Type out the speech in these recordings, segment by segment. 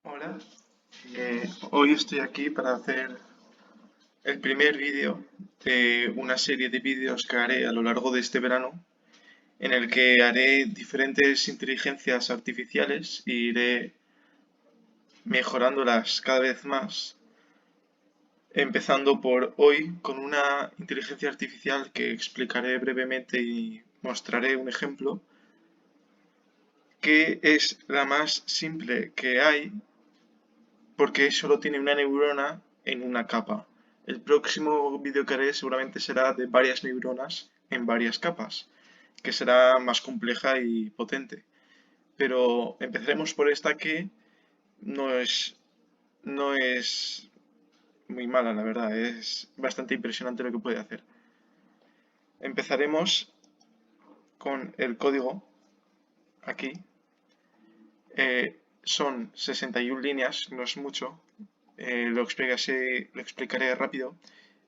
Hola, hoy estoy aquí para hacer el primer vídeo de una serie de vídeos que haré a lo largo de este verano, en el que haré diferentes inteligencias artificiales e iré mejorándolas cada vez más, empezando por hoy con una inteligencia artificial que explicaré brevemente y mostraré un ejemplo, que es la más simple que hay porque solo tiene una neurona en una capa. El próximo vídeo que haré seguramente será de varias neuronas en varias capas, que será más compleja y potente. Pero empezaremos por esta que no es, no es muy mala, la verdad. Es bastante impresionante lo que puede hacer. Empezaremos con el código aquí. Son 61 líneas, no es mucho. Lo explicaré rápido.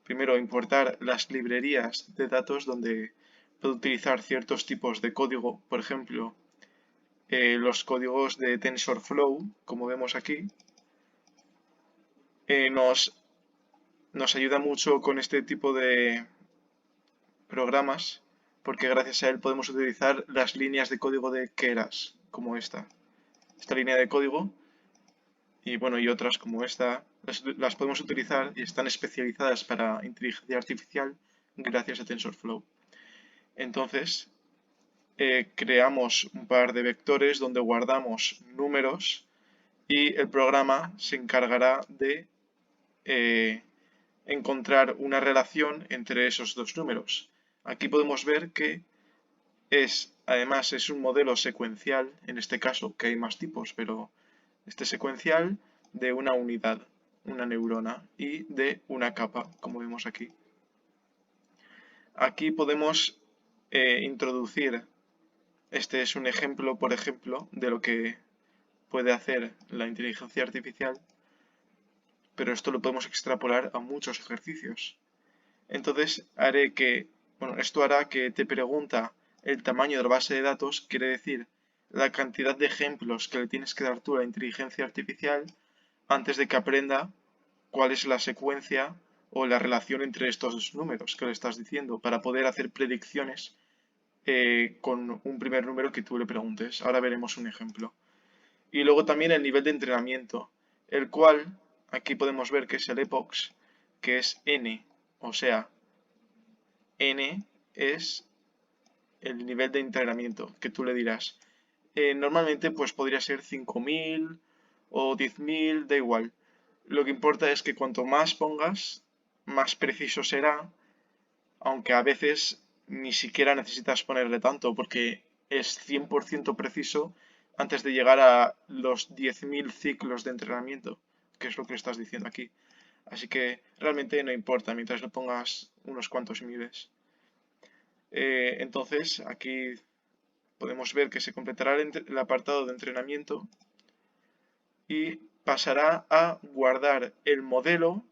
Primero, importar las librerías de datos donde puedo utilizar ciertos tipos de código. Por ejemplo, los códigos de TensorFlow, como vemos aquí, eh, nos, nos ayuda mucho con este tipo de programas porque gracias a él podemos utilizar las líneas de código de Keras, como esta. Esta línea de código y bueno, y otras como esta, las podemos utilizar y están especializadas para inteligencia artificial gracias a TensorFlow. Entonces, creamos un par de vectores donde guardamos números y el programa se encargará de eh, encontrar una relación entre esos dos números. Aquí podemos ver que además es un modelo secuencial, en este caso, que hay más tipos, pero este secuencial de una unidad, una neurona, y de una capa, como vemos aquí. Aquí podemos introducir, este es un ejemplo, por ejemplo, de lo que puede hacer la inteligencia artificial, pero esto lo podemos extrapolar a muchos ejercicios. Entonces esto hará que te pregunta el tamaño de la base de datos, quiere decir la cantidad de ejemplos que le tienes que dar tú a la inteligencia artificial antes de que aprenda cuál es la secuencia o la relación entre estos dos números que le estás diciendo para poder hacer predicciones con un primer número que tú le preguntes. Ahora veremos un ejemplo. Y luego también el nivel de entrenamiento, el cual aquí podemos ver que es el epox, que es n, o sea, n es el nivel de entrenamiento que tú le dirás. Normalmente pues podría ser 5000 o 10.000, da igual. Lo que importa es que cuanto más pongas, más preciso será, aunque a veces ni siquiera necesitas ponerle tanto porque es 100% preciso antes de llegar a los 10.000 ciclos de entrenamiento, que es lo que estás diciendo aquí. Así que realmente no importa mientras le pongas unos cuantos miles. Entonces aquí podemos ver que se completará el apartado de entrenamiento y pasará a guardar el modelo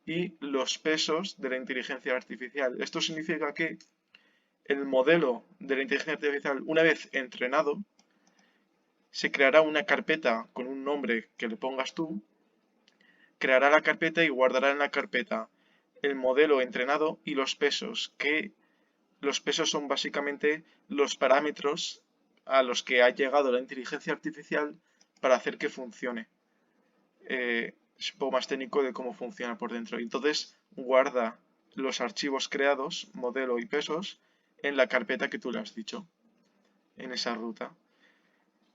y los pesos de la inteligencia artificial. Esto significa que el modelo de la inteligencia artificial, una vez entrenado, se creará una carpeta con un nombre que le pongas tú, creará la carpeta y guardará en la carpeta el modelo entrenado y los pesos, que los pesos son básicamente los parámetros a los que ha llegado la inteligencia artificial para hacer que funcione. Es un poco más técnico de cómo funciona por dentro. Entonces guarda los archivos creados, modelo y pesos, en la carpeta que tú le has dicho, en esa ruta.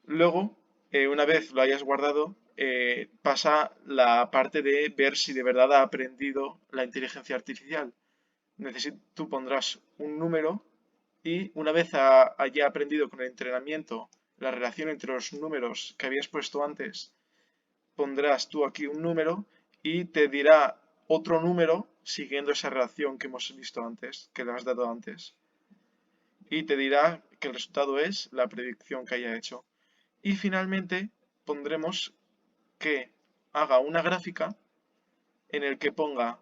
Luego, una vez lo hayas guardado, pasa la parte de ver si de verdad ha aprendido la inteligencia artificial. Tú pondrás un número y una vez haya aprendido con el entrenamiento la relación entre los números que habías puesto antes, pondrás tú aquí un número y te dirá otro número siguiendo esa relación que hemos visto antes, que le has dado antes. Y te dirá que el resultado es la predicción que haya hecho. Y finalmente pondremos que haga una gráfica en el que ponga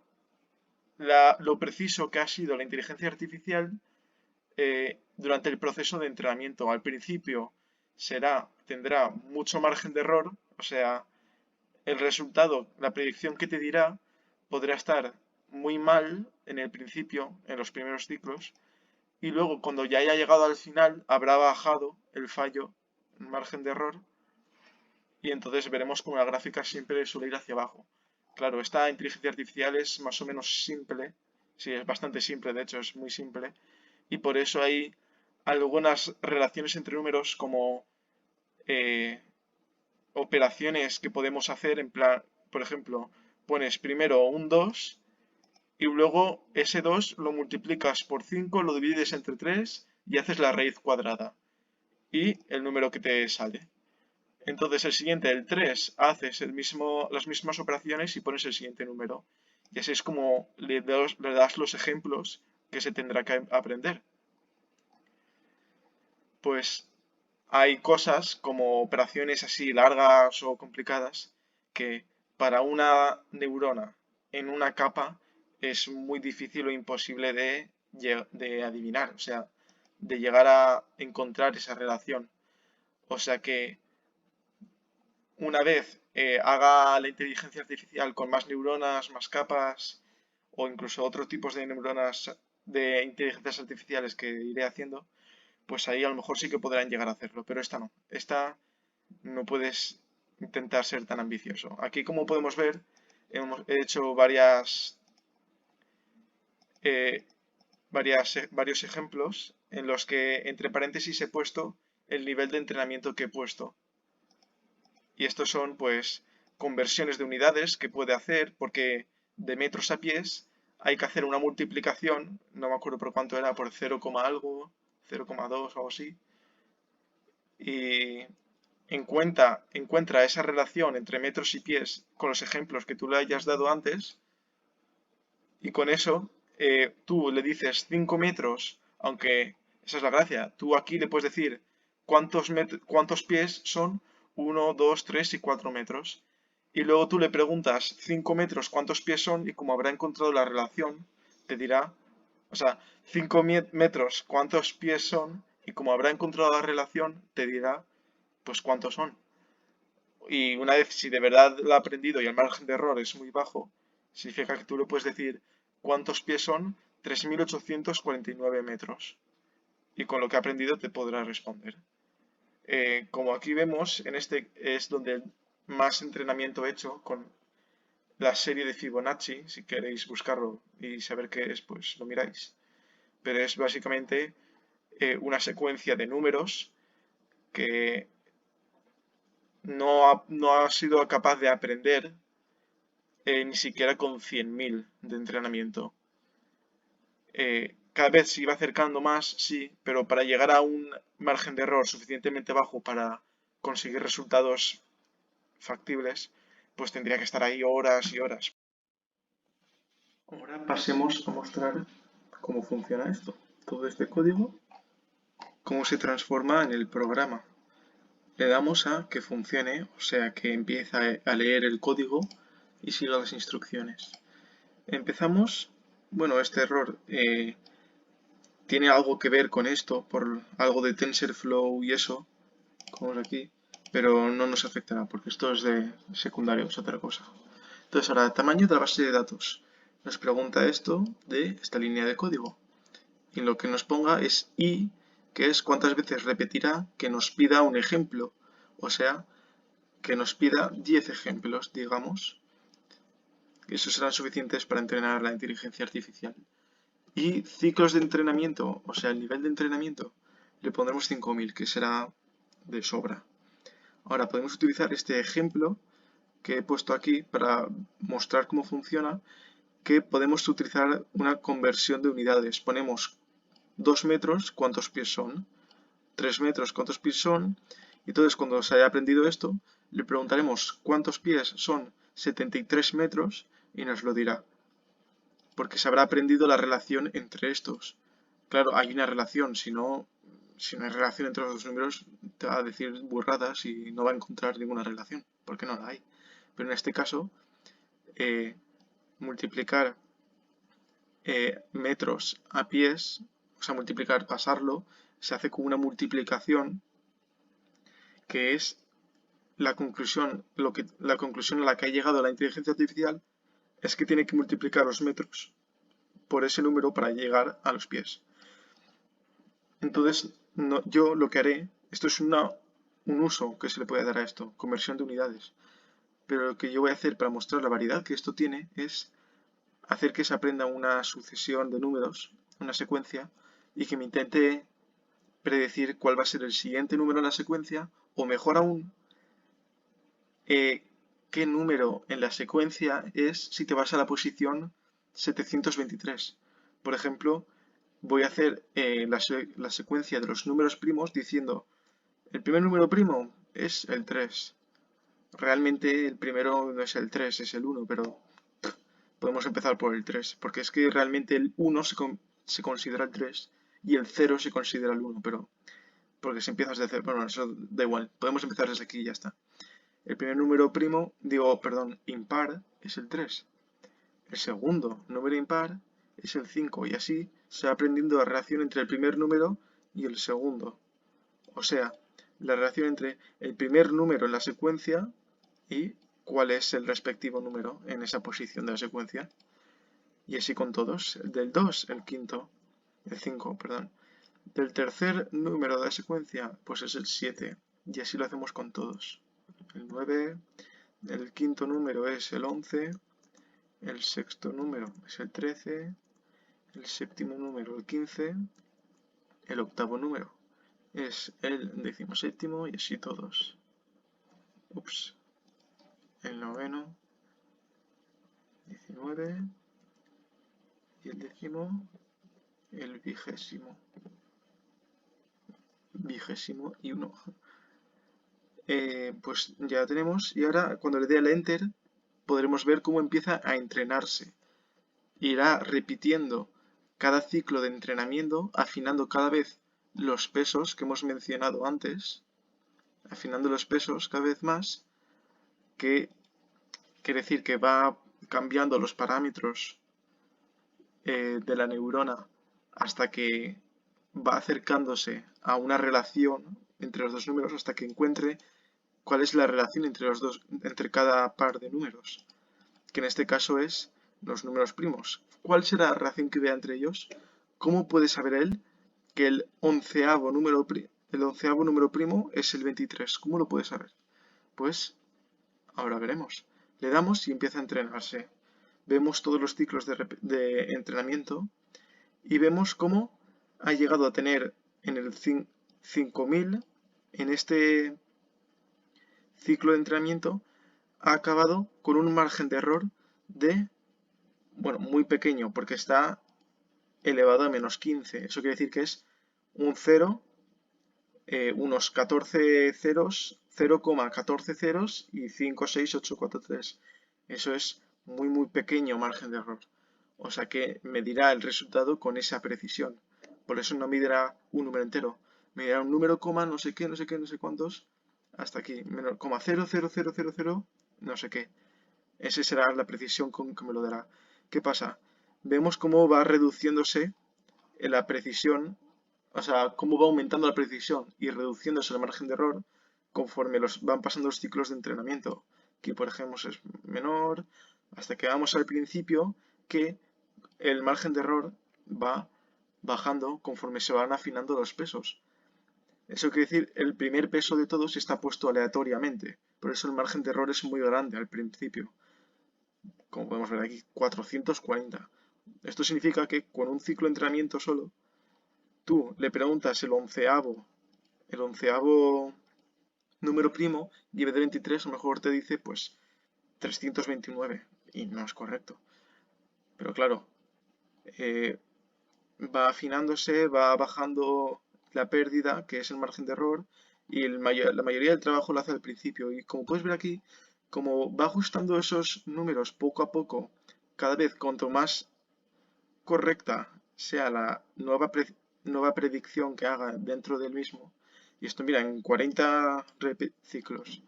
lo preciso que ha sido la inteligencia artificial durante el proceso de entrenamiento. Al principio tendrá mucho margen de error, o sea, el resultado, la predicción que te dirá, podrá estar muy mal en el principio, en los primeros ciclos, y luego cuando ya haya llegado al final habrá bajado el fallo, el margen de error, y entonces veremos como la gráfica siempre suele ir hacia abajo. Claro, esta inteligencia artificial es más o menos simple, sí, es bastante simple, de hecho es muy simple, y por eso hay algunas relaciones entre números como eh, operaciones que podemos hacer en plan, por ejemplo, pones primero un 2 y luego ese 2 lo multiplicas por 5, lo divides entre 3 y haces la raíz cuadrada y el número que te sale. Entonces el siguiente, el 3, haces las mismas operaciones y pones el siguiente número. Y así es como le das los ejemplos que se tendrá que aprender. Pues hay cosas como operaciones así largas o complicadas que para una neurona en una capa es muy difícil o imposible de adivinar, o sea, de llegar a encontrar esa relación. O sea que una vez haga la inteligencia artificial con más neuronas, más capas o incluso otros tipos de neuronas de inteligencias artificiales que iré haciendo, pues ahí a lo mejor sí que podrán llegar a hacerlo, pero esta no. Esta no puedes intentar ser tan ambicioso. Aquí, como podemos ver, hemos hecho eh, varios ejemplos en los que entre paréntesis he puesto el nivel de entrenamiento que he puesto. Y estos son pues conversiones de unidades que puede hacer porque de metros a pies hay que hacer una multiplicación, no me acuerdo por cuánto era, por 0, algo, 0,2 o algo así. Y encuentra esa relación entre metros y pies con los ejemplos que tú le hayas dado antes y con eso tú le dices 5 metros, aunque esa es la gracia, tú aquí le puedes decir cuántos pies son 1, 2, 3 y 4 metros. Y luego tú le preguntas 5 metros cuántos pies son y como habrá encontrado la relación, te dirá, o sea, 5 metros cuántos pies son y como habrá encontrado la relación, te dirá pues cuántos son. Y una vez, si de verdad lo ha aprendido y el margen de error es muy bajo, significa que tú le puedes decir cuántos pies son 3.849 metros. Y con lo que ha aprendido te podrá responder. Como aquí vemos, en este es donde más entrenamiento he hecho con la serie de Fibonacci. Si queréis buscarlo y saber qué es, pues lo miráis. Pero es básicamente una secuencia de números que no ha sido capaz de aprender ni siquiera con 100.000 de entrenamiento. Cada vez se iba acercando más, sí, pero para llegar a un margen de error suficientemente bajo para conseguir resultados factibles, pues tendría que estar ahí horas y horas. Ahora pasemos a mostrar cómo funciona esto. Todo este código, cómo se transforma en el programa. Le damos a que funcione, o sea, que empieza a leer el código y siga las instrucciones. Empezamos, bueno, este error tiene algo que ver con esto, por algo de TensorFlow y eso, como es aquí, pero no nos afectará porque esto es de secundario, es otra cosa. Entonces ahora, tamaño de la base de datos. Nos pregunta esto de esta línea de código. Y lo que nos ponga es i, que es cuántas veces repetirá que nos pida un ejemplo. O sea, que nos pida 10 ejemplos, digamos. Esos serán suficientes para entrenar la inteligencia artificial. Y ciclos de entrenamiento, o sea, el nivel de entrenamiento, le pondremos 5.000, que será de sobra. Ahora podemos utilizar este ejemplo que he puesto aquí para mostrar cómo funciona, que podemos utilizar una conversión de unidades. Ponemos 2 metros, ¿cuántos pies son? 3 metros, ¿cuántos pies son? Y entonces cuando se haya aprendido esto, le preguntaremos cuántos pies son 73 metros y nos lo dirá. Porque se habrá aprendido la relación entre estos. Claro, hay una relación, si no hay relación entre los dos números, te va a decir burradas y no va a encontrar ninguna relación, porque no la hay. Pero en este caso, multiplicar metros a pies, o sea, pasarlo, se hace con una multiplicación que es la conclusión a la que ha llegado la inteligencia artificial es que tiene que multiplicar los metros por ese número para llegar a los pies. Entonces, yo lo que haré, esto es un uso que se le puede dar a esto, conversión de unidades. Pero lo que yo voy a hacer para mostrar la variedad que esto tiene es hacer que se aprenda una sucesión de números, una secuencia, y que me intente predecir cuál va a ser el siguiente número en la secuencia, o mejor aún, qué número en la secuencia es si te vas a la posición 723. Por ejemplo, voy a hacer la secuencia de los números primos diciendo, el primer número primo es el 3. Realmente el primero no es el 3, es el 1, pero podemos empezar por el 3, porque es que realmente el 1 se considera el 3 y el 0 se considera el 1, pero porque si empiezas de 0, bueno, eso da igual, podemos empezar desde aquí y ya está. El primer número primo, impar es el 3. El segundo número impar es el 5 y así se va aprendiendo la relación entre el primer número y el segundo. O sea, la relación entre el primer número en la secuencia y cuál es el respectivo número en esa posición de la secuencia. Y así con todos. Del 2, el quinto. El 5, perdón. Del tercer número de la secuencia, pues es el 7. Y así lo hacemos con todos. El 9. El quinto número es el 11. El sexto número es el 13. El séptimo número el 15. El octavo número es el 17º y así todos. Ups. El noveno. 19. Y el décimo. El vigésimo. Vigésimo y 1. Pues ya tenemos. Y ahora cuando le dé al Enter podremos ver cómo empieza a entrenarse. Irá repitiendo cada ciclo de entrenamiento, afinando cada vez los pesos que hemos mencionado antes. Afinando los pesos cada vez más. Que quiere decir que va cambiando los parámetros de la neurona hasta que va acercándose a una relación entre los dos números hasta que encuentre cuál es la relación entre cada par de números, que en este caso es los números primos. ¿Cuál será la relación que vea entre ellos? ¿Cómo puede saber él que el onceavo número primo es el 23? ¿Cómo lo puede saber? Pues ahora veremos. Le damos y empieza a entrenarse. Vemos todos los ciclos de entrenamiento y vemos cómo ha llegado a tener en el 5000, en este ciclo de entrenamiento, ha acabado con un margen de error de, bueno, muy pequeño, porque está elevado a menos 15. Eso quiere decir que es un 0, unos 14 ceros, 0,14 ceros y 5, 6, 8, 4, 3. Eso es muy pequeño margen de error. O sea que medirá el resultado con esa precisión. Por eso no medirá un número entero. Medirá un número, coma, no sé qué, no sé qué, no sé cuántos, hasta aquí, menos, coma 0, 0, 0, 0, 0, no sé qué. Esa será la precisión con que me lo dará. ¿Qué pasa? Vemos cómo va reduciéndose la precisión, o sea, cómo va aumentando la precisión y reduciéndose el margen de error conforme van pasando los ciclos de entrenamiento. Aquí, por ejemplo, es menor, hasta que vamos al principio que el margen de error va bajando conforme se van afinando los pesos. Eso quiere decir, el primer peso de todos está puesto aleatoriamente. Por eso el margen de error es muy grande al principio. Como podemos ver aquí, 440. Esto significa que con un ciclo de entrenamiento solo, tú le preguntas el onceavo número primo, y en vez de 23, a lo mejor te dice, pues, 329. Y no es correcto. Pero claro, va afinándose, va bajando la pérdida, que es el margen de error, y la mayoría del trabajo lo hace al principio. Y como puedes ver aquí, como va ajustando esos números poco a poco, cada vez cuanto más correcta sea la nueva predicción que haga dentro del mismo, y esto mira, en 40 ciclos,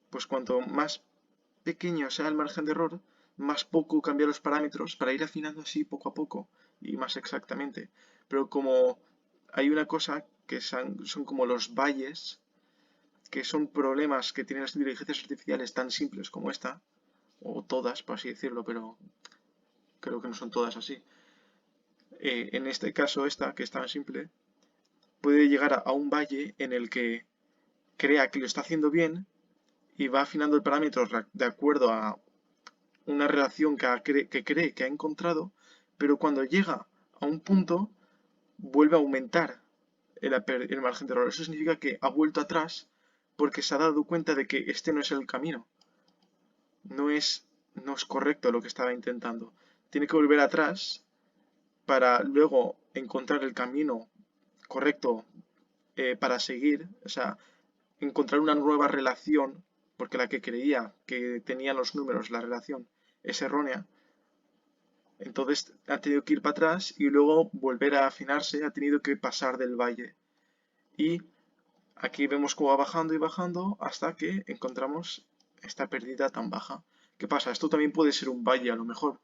pues cuanto más pequeño sea el margen de error, más poco cambia los parámetros para ir afinando así poco a poco y más exactamente. Pero como hay una cosa que son como los valles, que son problemas que tienen las inteligencias artificiales tan simples como esta, o todas, por así decirlo, pero creo que no son todas así. En este caso, esta, que es tan simple, puede llegar a un valle en el que crea que lo está haciendo bien y va afinando el parámetro de acuerdo a una relación que cree que ha encontrado, pero cuando llega a un punto vuelve a aumentar el margen de error. Eso significa que ha vuelto atrás porque se ha dado cuenta de que este no es el camino. No es correcto lo que estaba intentando. Tiene que volver atrás para luego encontrar el camino correcto para seguir. O sea, encontrar una nueva relación, porque la que creía que tenían los números, la relación, es errónea. Entonces ha tenido que ir para atrás y luego volver a afinarse, ha tenido que pasar del valle. Y aquí vemos cómo va bajando y bajando hasta que encontramos esta pérdida tan baja. ¿Qué pasa? Esto también puede ser un valle a lo mejor,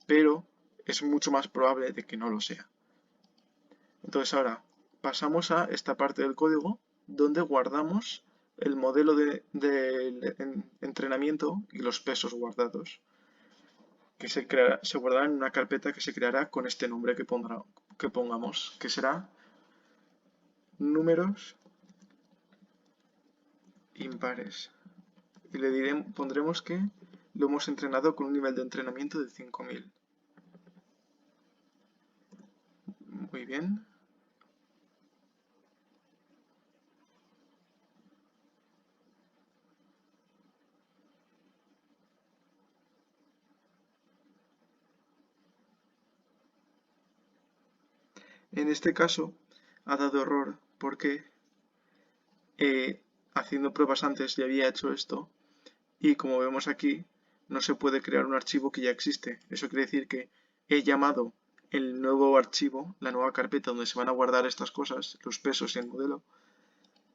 pero es mucho más probable de que no lo sea. Entonces ahora pasamos a esta parte del código donde guardamos el modelo de entrenamiento y los pesos guardados, que se guardarán en una carpeta que se creará con este nombre que pongamos, que será números impares. Y pondremos que lo hemos entrenado con un nivel de entrenamiento de 5000. Muy bien. En este caso ha dado error porque haciendo pruebas antes ya había hecho esto y como vemos aquí no se puede crear un archivo que ya existe. Eso quiere decir que he llamado el nuevo archivo, la nueva carpeta donde se van a guardar estas cosas, los pesos y el modelo.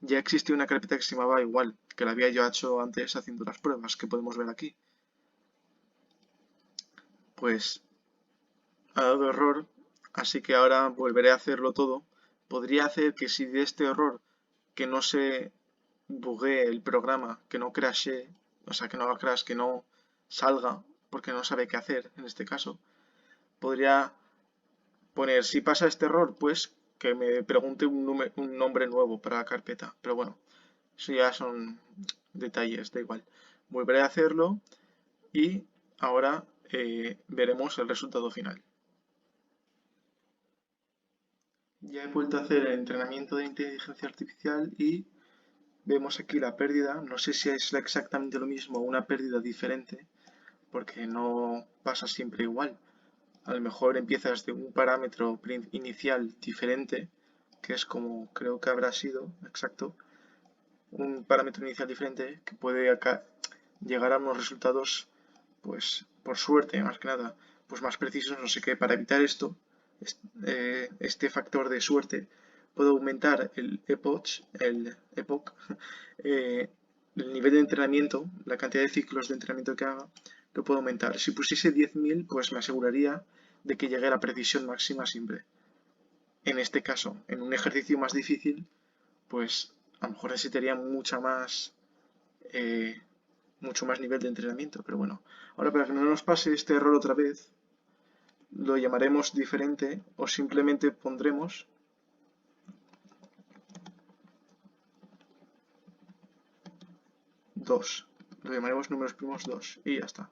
Ya existía una carpeta que se llamaba igual, que la había yo hecho antes haciendo las pruebas que podemos ver aquí. Pues ha dado error, así que ahora volveré a hacerlo todo. Podría hacer que si de este error que no se buguee el programa, que no crashee, o sea, que no haga crash, que no salga, porque no sabe qué hacer en este caso, podría poner, si pasa este error, pues que me pregunte un nombre nuevo para la carpeta. Pero bueno, eso ya son detalles, da igual. Volveré a hacerlo y ahora veremos el resultado final. Ya he vuelto a hacer el entrenamiento de inteligencia artificial y vemos aquí la pérdida. No sé si es exactamente lo mismo o una pérdida diferente, porque no pasa siempre igual. A lo mejor empiezas de un parámetro inicial diferente, que es como creo que habrá sido, exacto, un parámetro inicial diferente que puede acá llegar a unos resultados, pues por suerte, más que nada, pues más precisos, no sé qué. Para evitar esto, este factor de suerte, puedo aumentar epoch, el nivel de entrenamiento, la cantidad de ciclos de entrenamiento que haga, lo puedo aumentar. Si pusiese 10.000, pues me aseguraría de que llegue a la precisión máxima siempre. En este caso, en un ejercicio más difícil, pues a lo mejor necesitaría mucho más nivel de entrenamiento, pero bueno. Ahora, para que no nos pase este error otra vez, lo llamaremos diferente o simplemente pondremos dos. Lo llamaremos números primos 2 y ya está.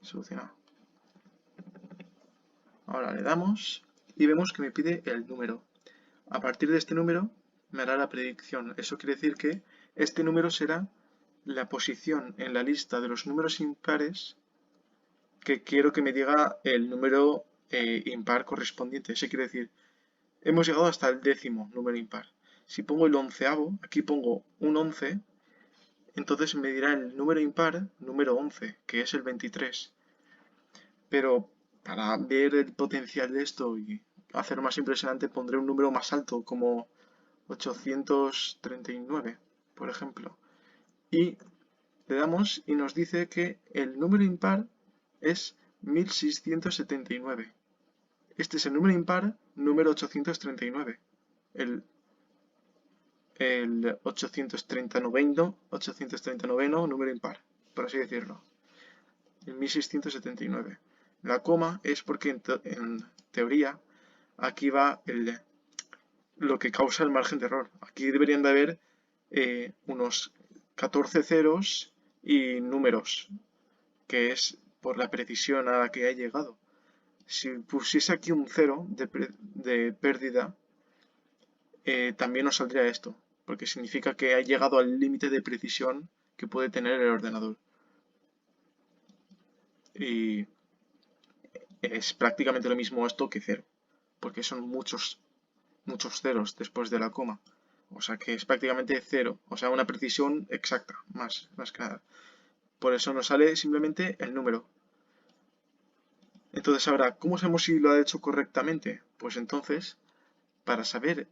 Solucionado. Ahora le damos y vemos que me pide el número. A partir de este número me hará la predicción. Eso quiere decir que este número será la posición en la lista de los números impares que quiero que me diga el número impar correspondiente. Eso quiere decir, hemos llegado hasta el 10º número impar. Si pongo el 11avo, aquí pongo un 11, entonces me dirá el número impar, número 11, que es el 23. Pero para ver el potencial de esto y hacerlo más impresionante, pondré un número más alto, como 839, por ejemplo. Y le damos y nos dice que el número impar es 1679. Este es el número impar número 839. el 839 número impar, por así decirlo, el 1679. La coma es porque en teoría aquí va lo que causa el margen de error. Aquí deberían de haber unos 14 ceros y números, que es por la precisión a la que ha llegado. Si pusiese aquí un 0 de pérdida, también nos saldría esto, porque significa que ha llegado al límite de precisión que puede tener el ordenador. Y es prácticamente lo mismo esto que 0, porque son muchos ceros después de la coma. O sea que es prácticamente 0, o sea una precisión exacta, más que nada. Por eso nos sale simplemente el número. Entonces ahora, ¿cómo sabemos si lo ha hecho correctamente? Pues entonces, para saber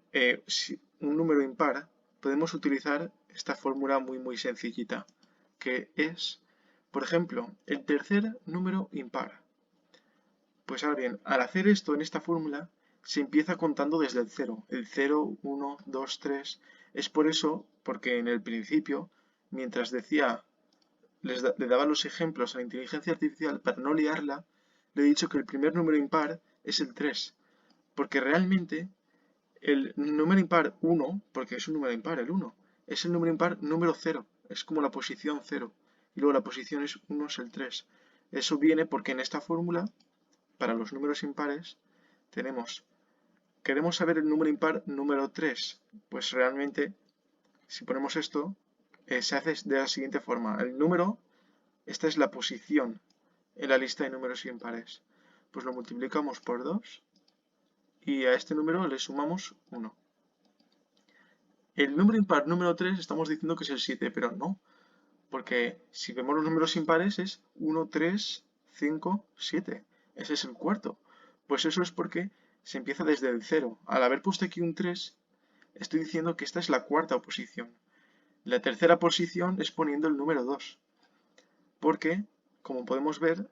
si un número impar, podemos utilizar esta fórmula muy sencillita, que es, por ejemplo, el tercer número impar. Pues ahora bien, al hacer esto en esta fórmula, se empieza contando desde el 0. El 0, 1, 2, 3. Es por eso, porque en el principio, mientras decía, le daba los ejemplos a la inteligencia artificial para no liarla, le he dicho que el primer número impar es el 3. Porque realmente el número impar 1, porque es un número impar el 1, es el número impar número 0. Es como la posición 0. Y luego la posición 1 es el 3. Eso viene porque en esta fórmula, para los números impares, queremos saber el número impar número 3. Pues realmente, si ponemos esto, se hace de la siguiente forma. El número, esta es la posición en la lista de números impares. Pues lo multiplicamos por 2 y a este número le sumamos 1. El número impar número 3 estamos diciendo que es el 7, pero no. Porque si vemos los números impares es 1, 3, 5, 7. Ese es el cuarto. Pues eso es porque se empieza desde el 0. Al haber puesto aquí un 3, estoy diciendo que esta es la cuarta posición. La tercera posición es poniendo el número 2. Porque, como podemos ver,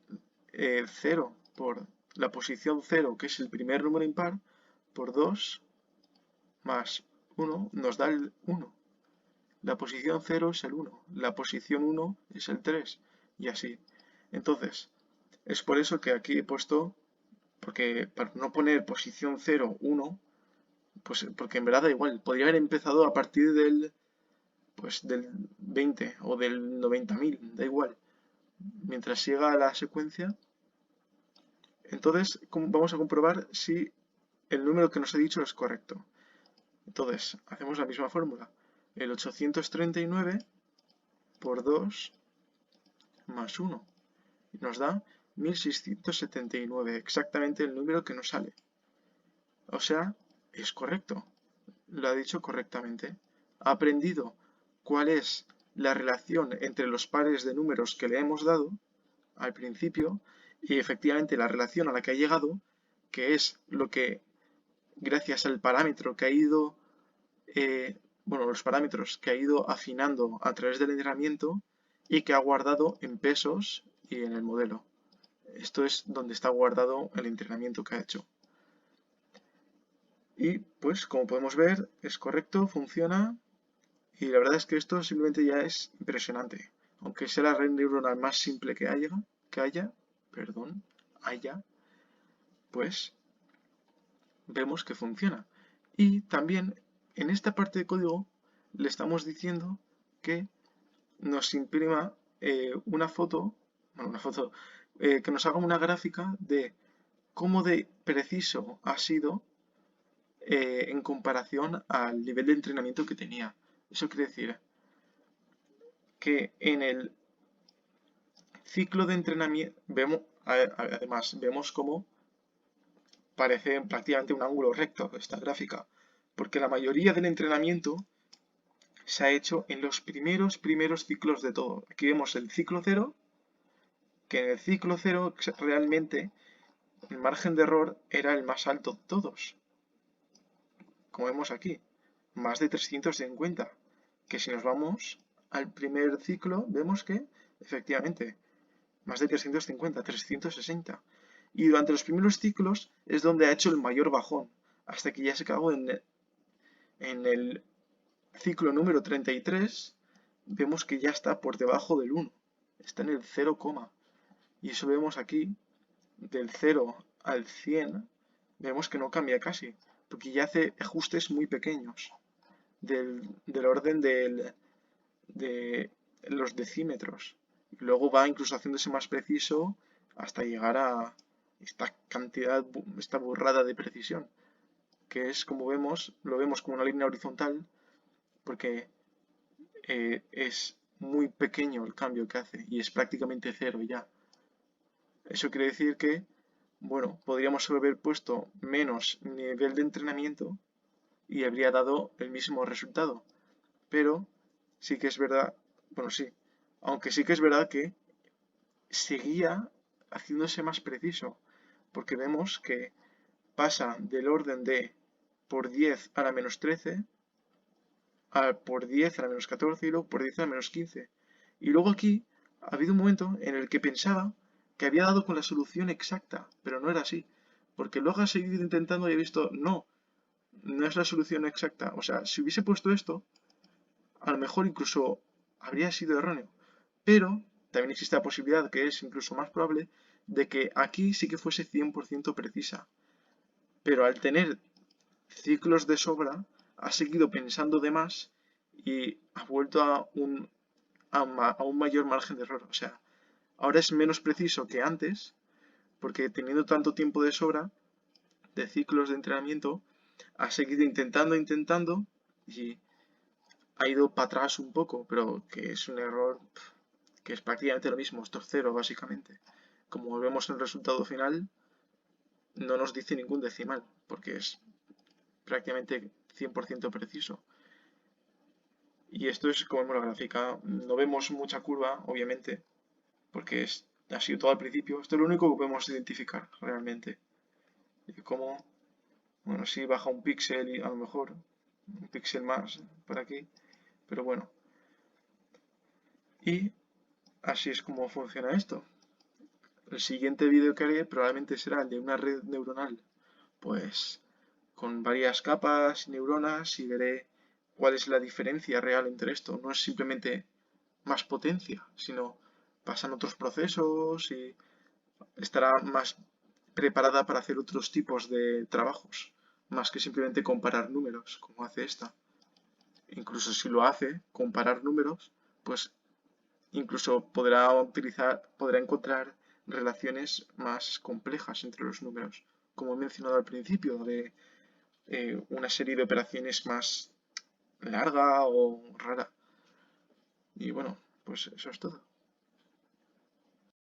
0 por la posición 0, que es el primer número impar, por 2 más 1 nos da el 1. La posición 0 es el 1, la posición 1 es el 3 y así. Entonces, es por eso que aquí he puesto, porque para no poner posición 0, 1, pues porque en verdad da igual. Podría haber empezado a partir del 20 o del 90.000, da igual. Mientras siga la secuencia, entonces vamos a comprobar si el número que nos he dicho es correcto. Entonces, hacemos la misma fórmula. El 839 por 2 más 1. Nos da 1679, exactamente el número que nos sale. O sea, es correcto. Lo ha dicho correctamente. Ha aprendido cuál es la relación entre los pares de números que le hemos dado al principio y efectivamente la relación a la que ha llegado, que es lo que, gracias al parámetro que ha ido, los parámetros que ha ido afinando a través del entrenamiento y que ha guardado en pesos y en el modelo. Esto es donde está guardado el entrenamiento que ha hecho. Y pues como podemos ver es correcto, funciona y la verdad es que esto simplemente ya es impresionante. Aunque sea la red neuronal más simple que haya, pues vemos que funciona. Y también en esta parte de código le estamos diciendo que nos imprima una foto, que nos haga una gráfica de cómo de preciso ha sido en comparación al nivel de entrenamiento que tenía. Eso quiere decir que en el ciclo de entrenamiento vemos cómo parece prácticamente un ángulo recto esta gráfica, porque la mayoría del entrenamiento se ha hecho en los primeros ciclos de todo. Aquí vemos el ciclo 0, que en el ciclo 0 realmente el margen de error era el más alto de todos. Como vemos aquí, más de 350. Que si nos vamos al primer ciclo, vemos que efectivamente más de 350, 360. Y durante los primeros ciclos es donde ha hecho el mayor bajón, hasta que ya se cagó en el ciclo número 33, vemos que ya está por debajo del 1. Está en el 0, y eso vemos aquí, del 0 al 100, vemos que no cambia casi, porque ya hace ajustes muy pequeños, del orden de los decímetros. Y luego va incluso haciéndose más preciso hasta llegar a esta cantidad, esta burrada de precisión, que es como vemos, lo vemos como una línea horizontal, porque es muy pequeño el cambio que hace y es prácticamente cero ya. Eso quiere decir que, bueno, podríamos haber puesto menos nivel de entrenamiento y habría dado el mismo resultado. Pero sí que es verdad, bueno, sí, aunque sí que es verdad que seguía haciéndose más preciso, porque vemos que pasa del orden de por 10 a la menos 13 a por 10 a la menos 14 y luego por 10 a la menos 15. Y luego aquí ha habido un momento en el que pensaba que había dado con la solución exacta, pero no era así. Porque luego ha seguido intentando y he visto, no, no es la solución exacta. O sea, si hubiese puesto esto, a lo mejor incluso habría sido erróneo. Pero también existe la posibilidad, que es incluso más probable, de que aquí sí que fuese 100% precisa. Pero al tener ciclos de sobra, ha seguido pensando de más y ha vuelto a un mayor margen de error. O sea, ahora es menos preciso que antes, porque teniendo tanto tiempo de sobra, de ciclos de entrenamiento, ha seguido intentando y ha ido para atrás un poco, pero que es un error que es prácticamente lo mismo, esto es cero básicamente. Como vemos en el resultado final, no nos dice ningún decimal, porque es prácticamente 100% preciso. Y esto es como vemos la gráfica. No vemos mucha curva, obviamente, porque ha sido todo al principio. Esto es lo único que podemos identificar realmente. Y como, bueno, sí baja un píxel y a lo mejor un píxel más por aquí, pero bueno. Y así es como funciona esto. El siguiente vídeo que haré probablemente será el de una red neuronal, pues con varias capas, neuronas, y veré cuál es la diferencia real entre esto. No es simplemente más potencia, sino pasan otros procesos y estará más preparada para hacer otros tipos de trabajos, más que simplemente comparar números, como hace esta. Incluso si lo hace, comparar números, pues incluso podrá encontrar relaciones más complejas entre los números, como he mencionado al principio, de una serie de operaciones más larga o rara. Y bueno, pues eso es todo.